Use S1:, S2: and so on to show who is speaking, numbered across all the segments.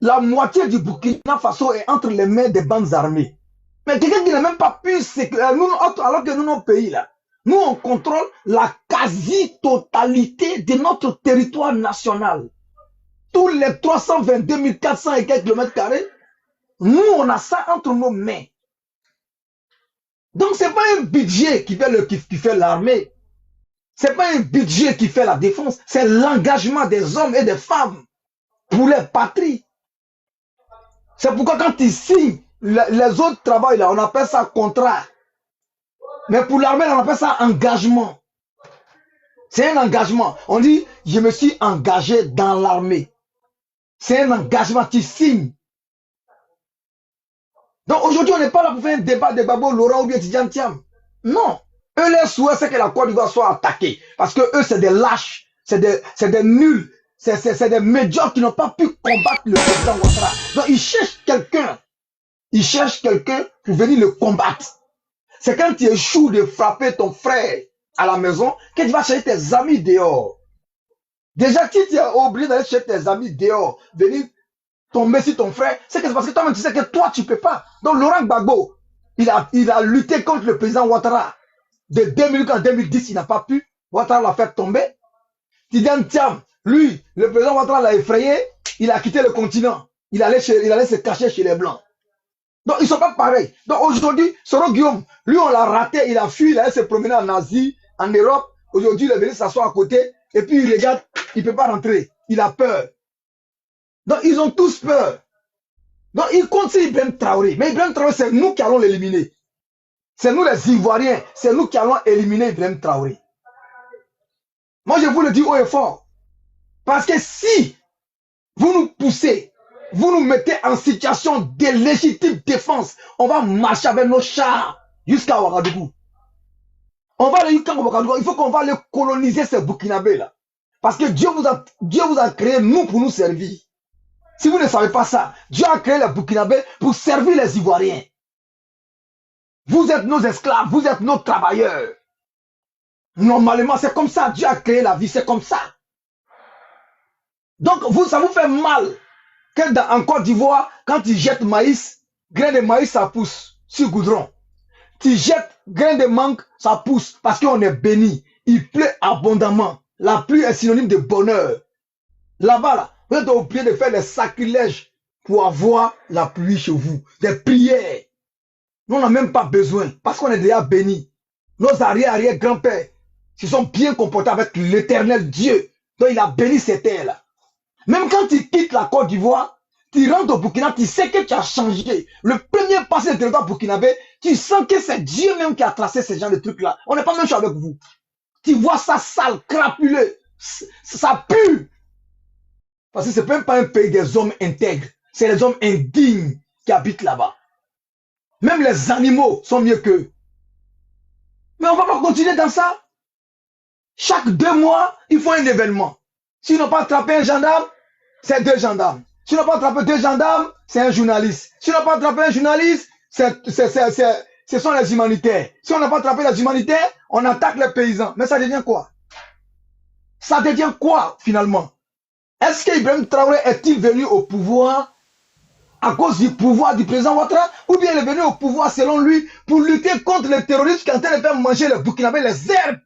S1: la moitié du Burkina Faso est entre les mains des bandes armées. Mais quelqu'un qui n'a même pas pu, alors que nous, nos pays, là, nous, on contrôle la quasi-totalité de notre territoire national. Tous les 322 400 et quelques kilomètres carrés, nous, on a ça entre nos mains. Donc, ce n'est pas un budget qui fait l'armée. Ce n'est pas un budget qui fait la défense. C'est l'engagement des hommes et des femmes pour les patries. C'est pourquoi quand ils signent, les autres travails, là, on appelle ça contrat. Mais pour l'armée, on appelle ça engagement. C'est un engagement. On dit, je me suis engagé dans l'armée. C'est un engagement, tu signes. Donc aujourd'hui, on n'est pas là pour faire un débat de Babo, Laurent ou bien Tidjane Thiam. Non. Eux, leur souhait, c'est que la Côte d'Ivoire soit attaquée. Parce que eux, c'est des lâches, c'est des nuls, c'est des médiocres qui n'ont pas pu combattre le président Ouattara. Donc ils cherchent quelqu'un. Ils cherchent quelqu'un pour venir le combattre. C'est quand tu échoues de frapper ton frère à la maison que tu vas chercher tes amis dehors. Déjà, si tu es obligé d'aller chercher tes amis dehors, venir tomber sur ton frère, c'est parce que toi-même tu sais que toi tu ne peux pas. Donc Laurent Gbagbo, il a lutté contre le président Ouattara. De 2000 à 2010, il n'a pas pu. Ouattara l'a fait tomber. Tidjane Thiam, lui, le président Ouattara l'a effrayé, il a quitté le continent. Il allait se cacher chez les Blancs. Donc ils ne sont pas pareils. Donc aujourd'hui, Soro Guillaume, lui on l'a raté, il a fui, il allait se promener en Asie, en Europe. Aujourd'hui, il est venu s'asseoir à côté, et puis il regarde, il ne peut pas rentrer. Il a peur. Donc ils ont tous peur. Donc ils comptent sur Ibrahim Traoré. Mais Ibrahim Traoré, c'est nous qui allons l'éliminer. C'est nous les Ivoiriens, c'est nous qui allons éliminer Ibrahim Traoré. Moi je vous le dis haut et fort. Parce que si vous nous poussez, vous nous mettez en situation de légitime défense, on va marcher avec nos chars jusqu'à Ouagadougou. On va aller jusqu'à Ouagadougou. Il faut qu'on va aller coloniser ces Burkinabés là. Parce que Dieu vous a créé nous pour nous servir. Si vous ne savez pas ça, Dieu a créé les Burkinabés pour servir les Ivoiriens. Vous êtes nos esclaves, vous êtes nos travailleurs. Normalement, c'est comme ça. Dieu a créé la vie, c'est comme ça. Donc, ça vous fait mal que en Côte d'Ivoire, quand tu jettes maïs, grain de maïs, ça pousse sur goudron. Tu jettes grain de mangue, ça pousse parce qu'on est béni. Il pleut abondamment. La pluie est synonyme de bonheur. Là-bas, là, vous êtes obligé de faire des sacrilèges pour avoir la pluie chez vous. Des prières. Nous, on n'a même pas besoin parce qu'on est déjà béni. Nos arrière-grands-pères se sont bien comportés avec l'éternel Dieu. Donc, il a béni ces terres-là. Même quand tu quittes la Côte d'Ivoire, tu rentres au Burkina, tu sais que tu as changé. Le premier passé de territoire burkinabé, tu sens que c'est Dieu même qui a tracé ce genre de trucs-là. On n'est pas même avec vous. Tu vois ça sale, crapuleux. Ça pue. Parce que ce n'est même pas un pays des hommes intègres. C'est les hommes indignes qui habitent là-bas. Même les animaux sont mieux qu'eux. Mais on ne va pas continuer dans ça. Chaque 2 mois, il faut un événement. S'ils n'ont pas attrapé un gendarme, c'est 2 gendarmes. S'ils n'ont pas attrapé 2 gendarmes, c'est un journaliste. S'ils n'ont pas attrapé un journaliste, ce sont les humanitaires. Si on n'a pas attrapé les humanitaires, on attaque les paysans. Mais ça devient quoi? Ça devient quoi finalement? Est-ce qu'Ibrahim Traoré est-il venu au pouvoir à cause du pouvoir du président Ouattara, ou bien il est venu au pouvoir selon lui pour lutter contre les terroristes qui sont en train de faire manger les Burkinabés, les herbes?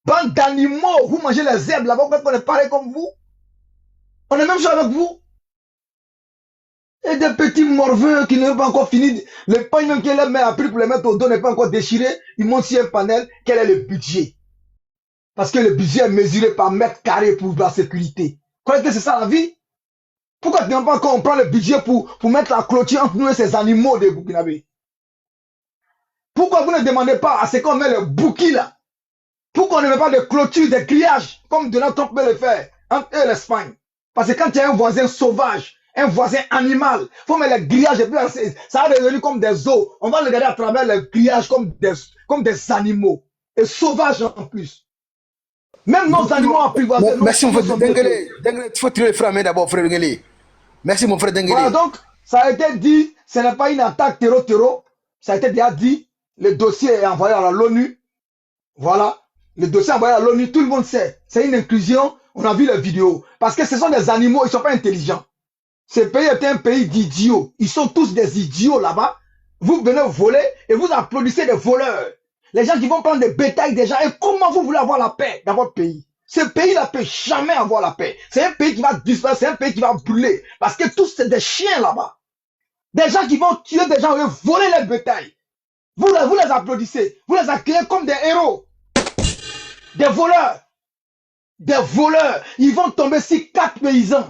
S1: Bande d'animaux, vous mangez les herbes là-bas, on est pareil comme vous. On est même chose avec vous. Et des petits morveux qui n'ont pas encore fini. Le pain même qu'elle a pris pour les mettre au dos n'est pas encore déchiré. Ils montent sur un panel. Quel est le budget? Parce que le budget est mesuré par mètre carré pour la sécurité. Croyez que c'est ça la vie? Pourquoi tu n'as pas encore on prend le budget pour mettre la clôture entre nous et ces animaux de Burkinabé? Pourquoi vous ne demandez pas à ce qu'on met le bouki là? Pourquoi on ne met pas de clôture, des grillages, comme Donald Trump peut le faire, entre eux et l'Espagne? Parce que quand tu as un voisin sauvage, un voisin animal, il faut mettre les grillages, et puis ça va devenir comme des os. On va le regarder à travers les grillages comme des animaux. Et sauvages en plus. Même nos animaux apprivoisés.
S2: Merci mon frère Denguele. Denguele, il faut tirer le frère d'abord, frère Denguele. Merci mon frère Denguele.
S1: Voilà, donc, ça a été dit, ce n'est pas une attaque terreau. Ça a été déjà dit, le dossier est envoyé à l'ONU. Voilà. Le dossier envoyé à l'ONU, tout le monde sait. C'est une inclusion. On a vu les vidéos. Parce que ce sont des animaux, ils ne sont pas intelligents. Ce pays est un pays d'idiots. Ils sont tous des idiots là-bas. Vous venez voler et vous applaudissez des voleurs. Les gens qui vont prendre des bétails des gens. Et comment vous voulez avoir la paix dans votre pays? Ce pays-là ne peut jamais avoir la paix. C'est un pays qui va disparaître, c'est un pays qui va brûler. Parce que tous, c'est des chiens là-bas. Des gens qui vont tuer des gens et voler les bétails. Vous les applaudissez. Vous les accueillez comme des héros. Des voleurs. Des voleurs. Ils vont tomber sur 4 paysans.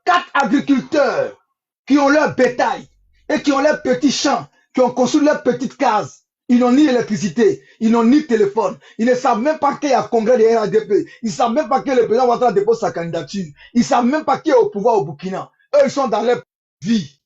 S1: 4 agriculteurs qui ont leur bétail et qui ont leurs petits champs, qui ont construit leurs petites cases. Ils n'ont ni électricité, ils n'ont ni téléphone. Ils ne savent même pas qu'il y a un congrès de RADP. Ils ne savent même pas que le président Ouattara dépose sa candidature. Ils ne savent même pas qui est au pouvoir au Burkina. Eux, ils sont dans leur vie.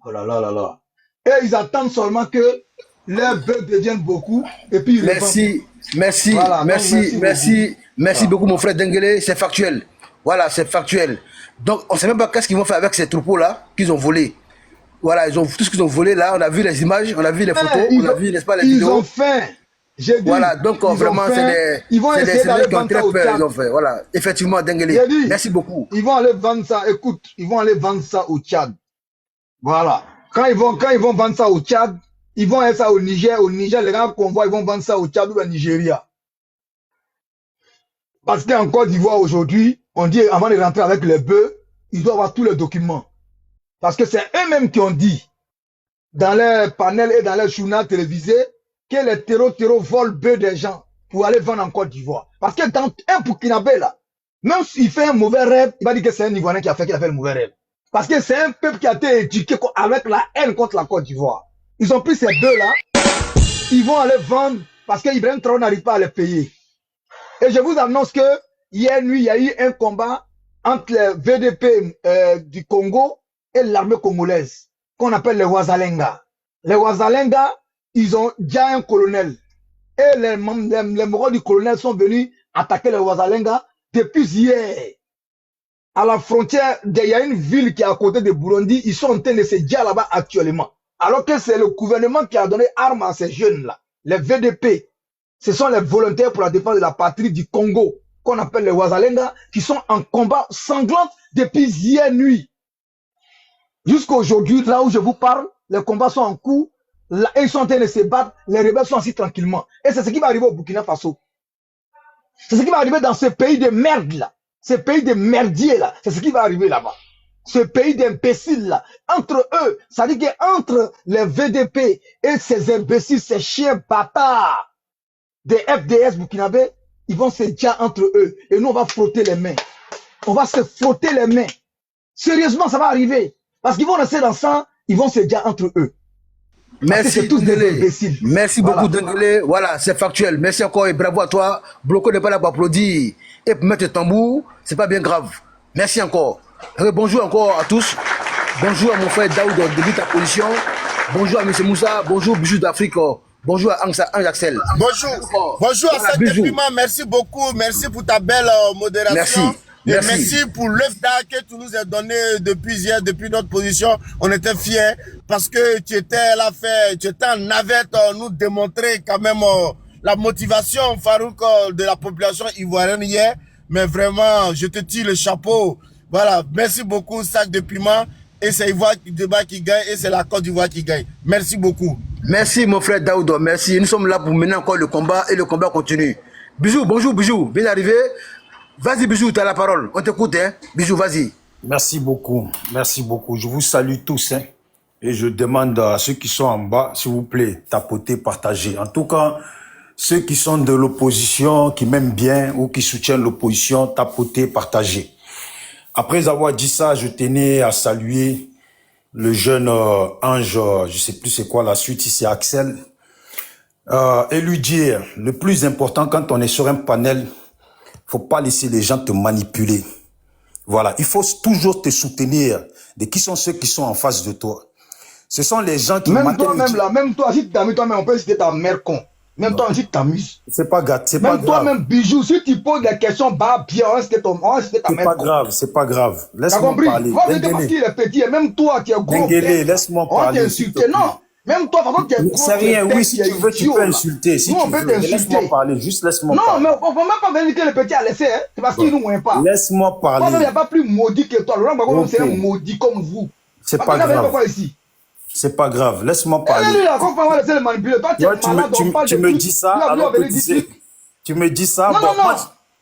S1: Oh là là là là. Et ils attendent seulement que leurs bœufs deviennent beaucoup et puis ils
S2: Merci, merci,
S1: voilà,
S2: merci beaucoup mon frère Denguele, c'est factuel. Voilà, c'est factuel. Donc on ne sait même pas qu'est-ce qu'ils vont faire avec ces troupeaux-là qu'ils ont volés. Voilà, ils ont tout ce qu'ils ont volé là, on a vu les images, on a vu les photos, on a vu, n'est-ce pas, les vidéos.
S1: Ils ont faim.
S2: Voilà, donc vraiment, c'est des Sénégalais qui ont très peur, ils ont fait. Voilà, effectivement, Denguele, merci beaucoup.
S1: Ils vont aller vendre ça, écoute, ils vont aller vendre ça au Tchad. Voilà. Quand ils vont vendre ça au Tchad, ils vont aller ça au Niger. Au Niger, les grands convois, ils vont vendre ça au Tchad ou au Nigeria. Parce qu'en Côte d'Ivoire aujourd'hui, on dit avant de rentrer avec les bœufs, ils doivent avoir tous les documents. Parce que c'est eux-mêmes qui ont dit, dans leurs panels et dans leurs journaux télévisés, que les terreaux volent bœufs des gens pour aller vendre en Côte d'Ivoire. Parce que dans un Burkinabé là, même s'il fait un mauvais rêve, il va dire que c'est un Ivoirien qui a fait le mauvais rêve. Parce que c'est un peuple qui a été éduqué avec la haine contre la Côte d'Ivoire. Ils ont pris ces bœufs-là, ils vont aller vendre parce qu'Ibrahim Traoré n'arrive pas à les payer. Et je vous annonce que hier nuit, il y a eu un combat entre les VDP du Congo et l'armée congolaise, qu'on appelle les Ouazalenga. Les Ouazalenga, ils ont déjà un colonel. Et les moraux du colonel sont venus attaquer les Ouazalenga depuis hier. À la frontière, il y a une ville qui est à côté de Burundi, ils sont en train de se dire là-bas actuellement. Alors que c'est le gouvernement qui a donné armes à ces jeunes-là, les VDP. Ce sont les volontaires pour la défense de la patrie du Congo, qu'on appelle les Ouazalenga, qui sont en combat sanglant depuis hier nuit. Jusqu'à aujourd'hui, là où je vous parle, les combats sont en cours, là, ils sont en train de se battre, les rebelles sont assis tranquillement. Et c'est ce qui va arriver au Burkina Faso. C'est ce qui va arriver dans ce pays de merde là. Ce pays de merdier là, c'est ce qui va arriver là-bas. Ce pays d'imbéciles là, entre eux, ça dit qu'entre les VDP et ces imbéciles, ces chiens bâtards des FDS burkinabés, ils vont se dire entre eux. Et nous, on va frotter les mains. On va se frotter les mains. Sérieusement, ça va arriver. Parce qu'ils vont rester dans ça, ils vont se dire entre eux.
S2: Merci tous des imbéciles. Merci beaucoup Denguele. Voilà, c'est factuel. Merci encore et bravo à toi. Bloco n'est pas là pour applaudir et pour mettre le tambour, c'est pas bien grave. Merci encore. Bonjour encore à tous. Bonjour à mon frère Daoud de ta position. Bonjour à M. Moussa. Bonjour Bijou d'Afrique. Bonjour à Ange Axel.
S3: Bonjour. Bonjour à Saint Dépiment. Merci beaucoup. Merci pour ta belle modération.
S2: Merci.
S3: Merci pour l'œuvre d'art que tu nous as donné depuis hier, depuis notre position. On était fiers parce que tu étais là, tu étais en navette, nous démontrer quand même la motivation, Farouk, de la population ivoirienne hier. Mais vraiment, je te tire le chapeau. Voilà, merci beaucoup, Sac de Piment. Et c'est Ivoire qui gagne et c'est la Côte d'Ivoire qui gagne. Merci beaucoup.
S2: Merci mon frère Daoud, merci. Nous sommes là pour mener encore le combat et le combat continue. Bijou, bonjour Bijou, bien arrivé. Vas-y Bijou, tu as la parole, on t'écoute, hein. Bijou, vas-y.
S4: Merci beaucoup, merci beaucoup. Je vous salue tous, hein. Et je demande à ceux qui sont en bas, s'il vous plaît, tapotez, partagez. En tout cas, ceux qui sont de l'opposition, qui m'aiment bien ou qui soutiennent l'opposition, tapotez, partagez. Après avoir dit ça, je tenais à saluer le jeune Ange, je sais plus c'est quoi la suite, ici Axel, et lui dire, le plus important quand on est sur un panel, faut pas laisser les gens te manipuler. Voilà, il faut toujours te soutenir de qui sont ceux qui sont en face de toi. Ce sont les gens qui...
S1: Même toi-même là, même toi, si tu t'amuses toi-même, on peut citer ta mère con. Même non. Toi, si tu t'amuses.
S4: C'est pas grave, c'est pas grave.
S1: Même toi-même, Bijou, si tu poses des questions, bah bien, on va citer ta mère con.
S4: C'est pas grave. Laisse-moi parler.
S1: Moi, je sais pas qui est petit, et même toi qui es gros.
S4: Laisse-moi parler.
S1: On t'insulte, non. Même toi, par contre, tu es gros.
S4: C'est rien, oui, si tu veux, tu peux insulter. Si tu veux, laisse-moi parler, juste laisse-moi parler.
S1: Non, mais on ne va même pas venir que le petit a laissé, hein. C'est parce qu'il ne nous voit pas.
S4: Laisse-moi parler.
S1: Il n'y a pas plus maudit que toi. Laurent Gbagbo, c'est un maudit comme vous.
S4: C'est pas grave.
S1: Ici.
S4: C'est pas grave, laisse-moi parler. Tu me dis ça, alors que tu me dis ça.
S1: Non, non, non.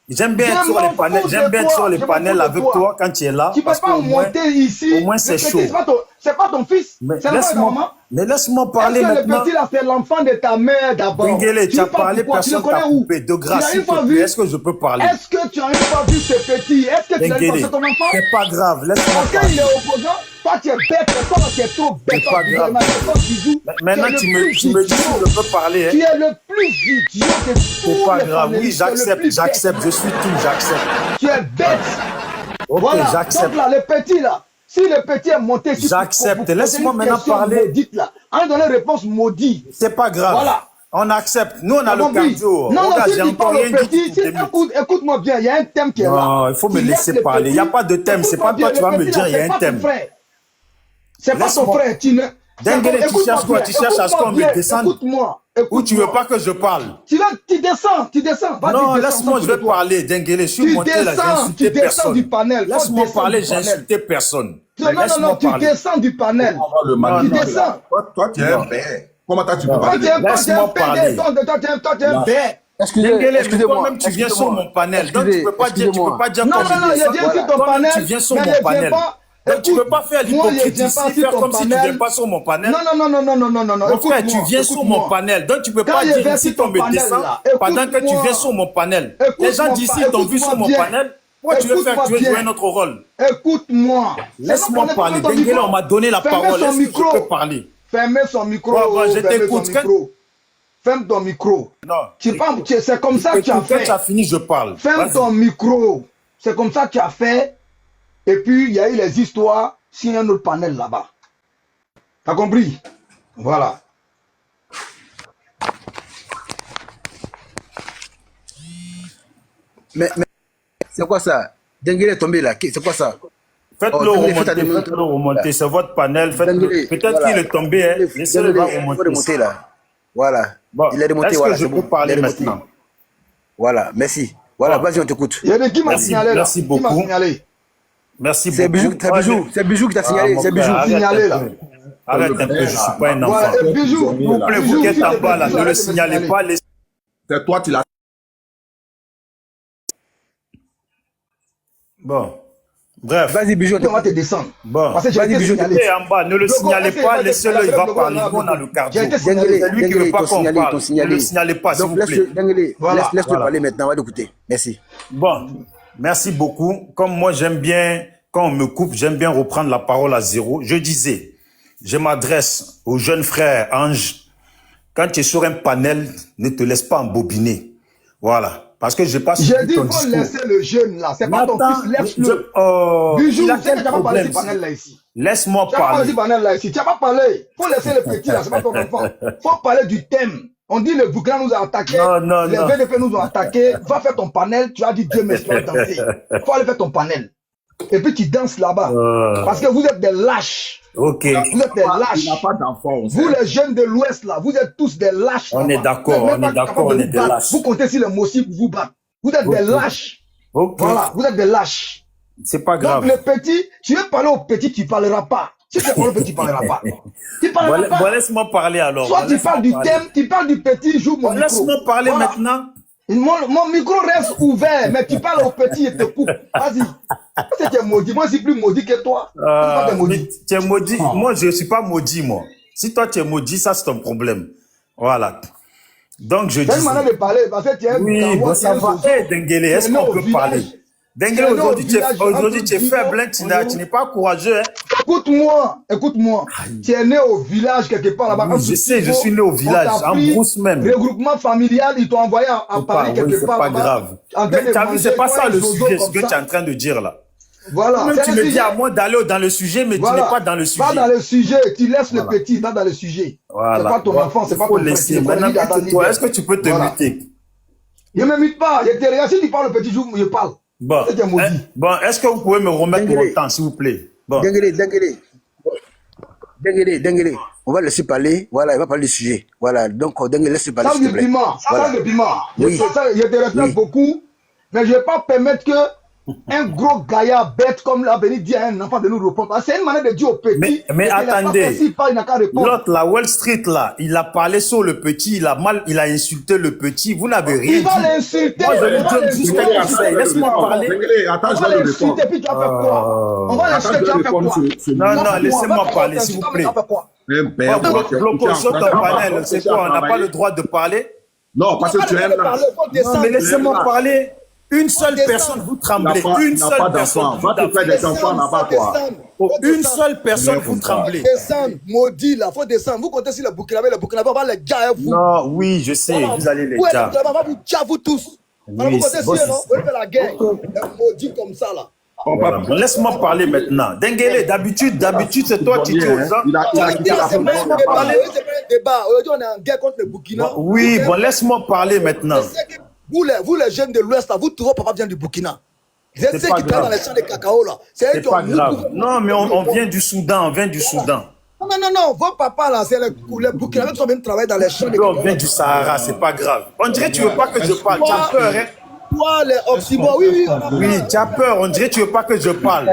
S4: J'aime bien être sur les panels, j'aime bien être sur les panels avec toi quand tu es là.
S1: Tu peux pas monter ici.
S4: Au moins c'est chaud.
S1: C'est pas ton fils.
S4: Mais laisse-moi parler maintenant.
S1: Le petit là, c'est l'enfant de ta mère d'abord.
S4: Dengele, tu as parlé, personne t'a coupé. De grâce, s'il te plaît, est-ce que je peux parler?
S1: Est-ce que tu as une fois vu ce petit? Est-ce que tu as vu ton enfant?
S4: C'est pas grave, laisse-moi parler.
S1: Quand il est opposant, toi tu es bête, toi tu es trop bête.
S4: C'est pas grave. Maintenant tu me dis si je peux parler.
S1: Tu es le plus idiot de tous.
S4: C'est pas grave, oui, j'accepte, je suis tout, j'accepte.
S1: Tu es bête.
S4: Ok,
S1: voilà.
S4: j'accepte.
S1: Donc là, le petit là, si le petit est monté,
S4: j'accepte. Laisse-moi maintenant parler.
S1: On donne une réponse maudite.
S4: C'est pas grave.
S1: Voilà.
S4: On accepte. Nous, on a le cardio.
S1: Non,
S4: regarde,
S1: si tu parles au petit, écoute-moi bien, il y a un thème qui est là.
S4: Non, il faut me laisser parler. Il n'y a pas de thème. C'est pas toi qui vas me dire, il y a un thème.
S1: C'est pas ton frère.
S4: Dengele, tu cherches quoi? Tu cherches à ce qu'on me descende?
S1: Écoute-moi.
S4: Ou tu veux pas que je parle?
S1: Tu descends.
S4: Non, laisse-moi, je vais parler. Dengele, je suis monté là, j'ai insulté personne. Laisse-moi parler, j'ai insulté personne.
S1: Non, tu descends du panel. Tu descends.
S5: Toi, tu es un bé. Comment tu peux
S4: parler? Laisse-moi parler.
S1: Toi, tu es un bé.
S4: Excusez-moi, toi-même tu viens sur mon panel. Donc tu peux pas dire
S1: non, il vient sur ton panel.
S4: Tu viens sur mon panel. Donc tu ne peux pas faire l'hypocrisie, faire comme si tu ne viens pas sur mon panel.
S1: Non.
S4: Mon frère, tu viens sur mon panel. Donc tu ne peux pas dire ici qu'on me descend pendant que tu viens sur mon panel. Les gens d'ici t'ont vu sur mon panel. Pourquoi tu veux faire jouer un autre rôle?
S1: Écoute-moi.
S4: Laisse-moi parler. Dengele, on m'a donné la parole. Est-ce que je peux parler?
S1: Fermez son micro.
S4: Je t'écoute.
S1: Ferme ton micro.
S4: Non.
S1: C'est comme ça que tu as fait.
S4: Quand tu as fini, je parle.
S1: Ferme ton micro. C'est comme ça que tu as fait. Et puis, il y a eu les histoires sur un autre panel là-bas. T'as compris? Voilà.
S2: Mais c'est quoi ça? Dengele est tombé là. C'est quoi ça?
S4: Faites-le remonter. C'est votre panel. Peut-être qu'il est tombé. Hein. Laissez-le
S2: remonter là. Voilà.
S4: Bon,
S2: il est remonté.
S4: Est-ce que je peux parler maintenant?
S2: Voilà, merci. Voilà, vas-y, on t'écoute.
S1: Il y a qui m'a signalé là.
S4: Merci beaucoup. Merci beaucoup.
S2: C'est Bijou qui t'a signalé. C'est Bijou qui t'a signalé là.
S4: Arrête un peu, je ne suis pas un enfant. S'il vous plaît, vous qui êtes en bas là, ne le signalez pas.
S5: C'est toi, tu l'as.
S4: Bon. Bref.
S1: Vas-y, Bijou, on va te descendre.
S4: Bon.
S1: Vas-y,
S4: Bijou, en bas, ne le signalez pas, laissez-le, il va parler. On a le cardio. C'est lui qui ne veut pas qu'on parle. Ne le signalez pas, s'il vous plaît.
S2: Laisse-le parler maintenant, on va l'écouter. Merci.
S4: Bon, merci beaucoup. Comme moi, j'aime bien, quand on me coupe, j'aime bien reprendre la parole à zéro. Je disais, je m'adresse au jeune frère Ange. Quand tu es sur un panel, ne te laisse pas embobiner. Voilà. Parce que je passe.
S1: J'ai dit, il faut laisser le jeune là. C'est pas ton fils, laisse-le. Bijou, tu n'as pas parlé du panel là ici.
S4: Laisse-moi parler.
S1: Tu n'as pas parlé du panel là ici. Tu n'as pas parlé. Il faut laisser le petit là, c'est pas ton enfant. Il faut parler du thème. On dit le Burkina nous a attaqué. Les VDP nous ont attaqué. Va faire ton panel. Tu as dit Dieu merci, tu vas danser. Il faut aller faire ton panel. Et puis tu danses là-bas. Parce que vous êtes des lâches.
S4: Ok.
S1: Vous êtes des lâches.
S5: Il n'a pas d'enfant.
S1: Vous les jeunes de l'Ouest là, vous êtes tous des lâches.
S4: On est d'accord, on est des lâches.
S1: Vous comptez sur les Mossi pour vous battre. Vous êtes des lâches. Voilà, vous êtes des lâches.
S4: C'est pas grave.
S1: Donc le petit, tu veux parler au petit, tu ne parleras pas. Si tu parles au petit, tu ne parleras pas. Tu parleras pas.
S4: Bon, laisse-moi parler alors.
S1: Soit tu parles du thème, tu parles du petit, joue mon micro.
S4: Laisse-moi parler maintenant.
S1: Mon micro reste ouvert, mais tu parles au petit et te coupe. Vas-y. Parce que tu es maudit. Moi, je suis plus maudit que toi.
S4: Tu es maudit. Moi, je ne suis pas maudit, moi. Si toi, tu es maudit, ça, c'est ton problème. Voilà. Donc, je dis.
S1: C'est une manière de parler. Parce que tu es
S4: oui, bon, ça va. Hé, Dengele, est-ce qu'on peut parler? Dengele, aujourd'hui, tu es faible, hein, tu n'es pas courageux. Hein.
S1: Écoute-moi. Tu es né au village quelque part là-bas.
S4: Oui, je sais, je suis né au village, en brousse même.
S1: Regroupement familial, ils t'ont envoyé à Paris quelque part.
S4: C'est pas grave. Mais t'as vu, c'est pas ça le sujet, ce que tu es en train de dire là.
S1: Voilà.
S4: Même tu me dis à moi d'aller dans le sujet, mais tu n'es pas dans le sujet.
S1: Pas dans le sujet, tu laisses le petit, pas dans le sujet.
S4: Voilà.
S1: C'est pas ton enfant, c'est pas ton
S4: laisser. Maintenant, toi, est-ce que tu peux te muter?
S1: Je ne m'imite pas. Si tu parles le petit jour, je parle.
S4: Bon, est-ce que vous pouvez me remettre mon temps, s'il vous plaît? Bon.
S2: Dengele. Dengele, on va laisser parler. Voilà, il va parler du sujet. Voilà, donc Dengele, laisse parler.
S1: Ça, le piment. Ça, le piment. Oui. Je te respecte beaucoup, mais je ne vais pas permettre que un gros gaillard bête comme l'a venu dire à un enfant de nous répondre. C'est une manière de dire au petit.
S4: Mais attendez, l'autre, la Wall Street, là, il a parlé sur le petit, il a insulté le petit. Vous n'avez rien dit.
S1: Il va l'insulter.
S4: Moi, je lui donne juste un conseil. Laisse-moi parler.
S5: Attends,
S1: on va l'insulter, puis tu vas faire quoi? On va l'insulter, tu vas faire quoi?
S4: Non, laissez-moi parler, s'il vous plaît. Bloco sur ton panel, c'est quoi? On n'a pas le droit de parler?
S5: Non, parce que tu aimes là.
S4: Non, mais laissez-moi parler. Une seule personne, vous tremblez. Une seule personne.
S5: Va te faire des enfants là-bas, quoi.
S4: Une seule personne, vous tremblez.
S6: Descendre, maudit là, faut descendre. Vous comptez sur le Burkinabé on va les gars, vous.
S4: Non, oui, je sais, vous allez les
S6: gars. On va vous dire, vous tous. Vous comptez sur non? Vous faites la guerre. Maudit comme ça là.
S4: Voilà. Laisse-moi parler maintenant. Dengele, d'habitude, c'est toi qui dis aux gens.
S6: Laisse-moi parler. C'est pas un débat. Aujourd'hui, on est en guerre contre le Burkina.
S4: Oui, bon, laisse-moi parler maintenant.
S6: Vous les jeunes de l'Ouest, vous trouvez papa vient du Burkina. Vous êtes ceux qui travaillent dans les champs de cacao là.
S4: C'est pas grave. Non, mais on vient du Soudan,
S6: Non, vos papas là, c'est les Burkinabés qui sont venus travailler dans les champs de cacao.
S4: On vient du Sahara, c'est pas grave. On dirait que tu veux pas que je parle. Tu as peur, hein?
S6: Toi, les Oxybos, oui.
S4: Oui, tu as peur. On dirait que tu veux pas que je parle.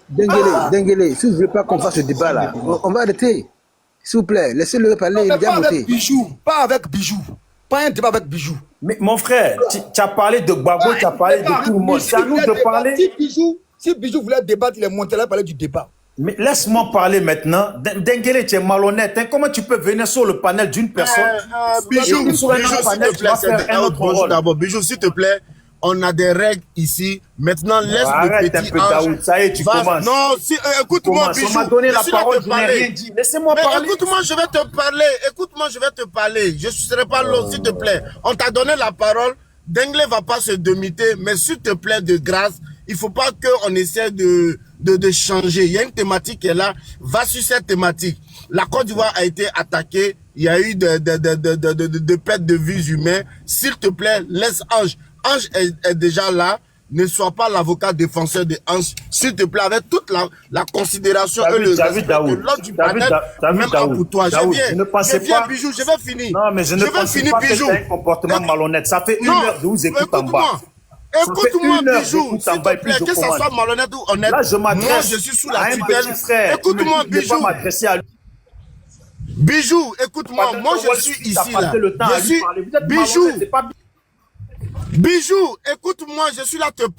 S2: Dengele, si vous ne voulez pas qu'on fasse ce débat là, on va arrêter. S'il vous plaît, laissez-le parler.
S6: Pas avec Bijou. Pas un débat avec Bijou.
S4: Mais mon frère, tu as parlé de Gbagbo, tu as parlé de tout le monde. C'est à nous de parler.
S6: Si Bijou voulait débattre, il est monté là pour parler du débat.
S4: Mais laisse-moi parler maintenant. Dengele, tu es malhonnête. Hein? Comment tu peux venir sur le panel d'une personne
S3: Bijou, s'il te plaît, d'abord, Bijou, s'il te plaît. On a des règles ici. Maintenant, laisse le petit ange.
S4: Ça y est, tu commences.
S3: Non, écoute-moi, Bijou.
S4: On m'a donné la parole, je n'ai rien dit. Laissez-moi parler.
S3: Écoute-moi, je vais te parler. Écoute-moi, je vais te parler. Je ne serai pas long, s'il te plaît. On t'a donné la parole. Dengele va pas se demiter, mais s'il te plaît, de grâce, il faut pas qu'on essaie de changer. Il y a une thématique qui est là. Va sur cette thématique. La Côte d'Ivoire a été attaquée. Il y a eu de pertes de vies humaines. S'il te plaît, laisse Ange. Ange est déjà là. Ne sois pas l'avocat défenseur de Ange. S'il te plaît, avec toute la considération et le respect de l'autre du planète, même pour toi. Je viens, Bijou, je vais finir.
S4: Non, mais je ne pense pas que c'est un comportement malhonnête. Ça fait une heure de vous écouter en bas.
S3: Écoute-moi, Bijou, s'il te plaît, que ça soit malhonnête ou honnête.
S4: Là, je m'adresse.
S3: Moi, je suis sous la tutelle.
S4: Écoute-moi, Bijou.
S3: Bijou, écoute-moi. Moi, je suis ici, là. Je suis Bijou. Bijou, écoute-moi, je suis là te